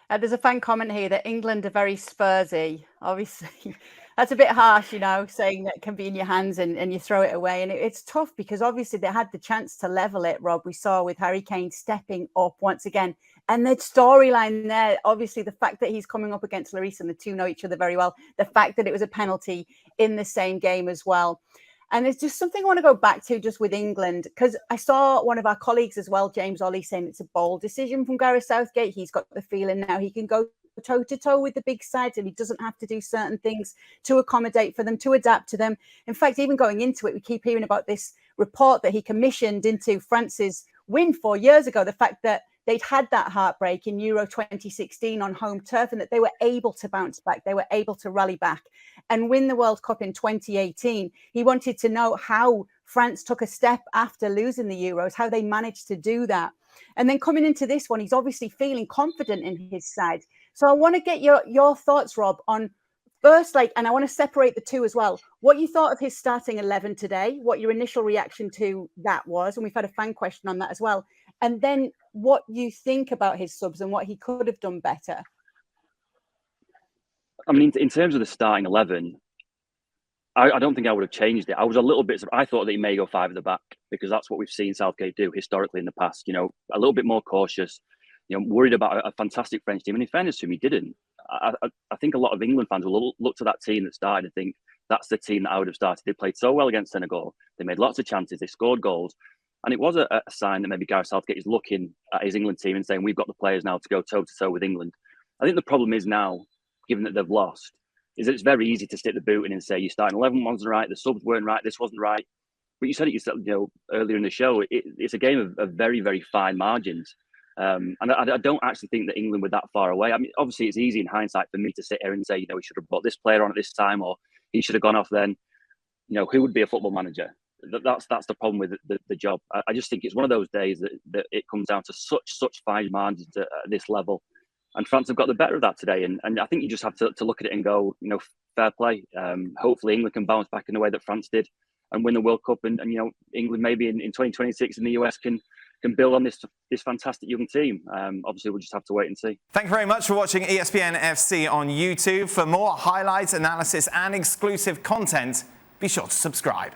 There's a fan comment here that England are very Spursy. Obviously, that's a bit harsh, saying that can be in your hands and you throw it away. And it's tough because obviously they had the chance to level it, Rob. We saw with Harry Kane stepping up once again. And the storyline there, obviously, the fact that he's coming up against Lloris and the two know each other very well, the fact that it was a penalty in the same game as well. And it's just something I want to go back to just with England, because I saw one of our colleagues as well, James Ollie, saying it's a bold decision from Gareth Southgate. He's got the feeling now he can go toe-to-toe with the big sides and he doesn't have to do certain things to accommodate for them, to adapt to them. In fact, even going into it, we keep hearing about this report that he commissioned into France's win 4 years ago, the fact that they'd had that heartbreak in Euro 2016 on home turf and that they were able to bounce back. They were able to rally back and win the World Cup in 2018. He wanted to know how France took a step after losing the Euros, how they managed to do that. And then coming into this one, he's obviously feeling confident in his side. So I want to get your thoughts, Rob, on first, and I want to separate the two as well. What you thought of his starting 11 today, what your initial reaction to that was, and we've had a fan question on that as well. And then what you think about his subs and what he could have done better. I mean, in terms of the starting 11, I don't think I would have changed it. I was a little bit, I thought that he may go 5 at the back because that's what we've seen Southgate do historically in the past. A little bit more cautious, worried about a fantastic French team. And in fairness to him, he didn't. I think a lot of England fans will look to that team that started and think that's the team that I would have started. They played so well against Senegal. They made lots of chances. They scored goals. And it was a sign that maybe Gareth Southgate is looking at his England team and saying, we've got the players now to go toe-to-toe with England. I think the problem is now, given that they've lost, is that it's very easy to stick the boot in and say, your starting 11 wasn't right, the subs weren't right, this wasn't right. But you said it yourself, earlier in the show, it's a game of very, very fine margins. And I don't actually think that England were that far away. I mean, obviously, it's easy in hindsight for me to sit here and say, we should have brought this player on at this time, or he should have gone off then. Who would be a football manager? That's the problem with the job. I just think it's one of those days that it comes down to such fine margins at this level. And France have got the better of that today. And I think you just have to look at it and go, fair play. Hopefully England can bounce back in the way that France did and win the World Cup. And England maybe in 2026 in the US can build on this fantastic young team. Obviously, we'll just have to wait and see. Thank you very much for watching ESPN FC on YouTube. For more highlights, analysis and exclusive content, be sure to subscribe.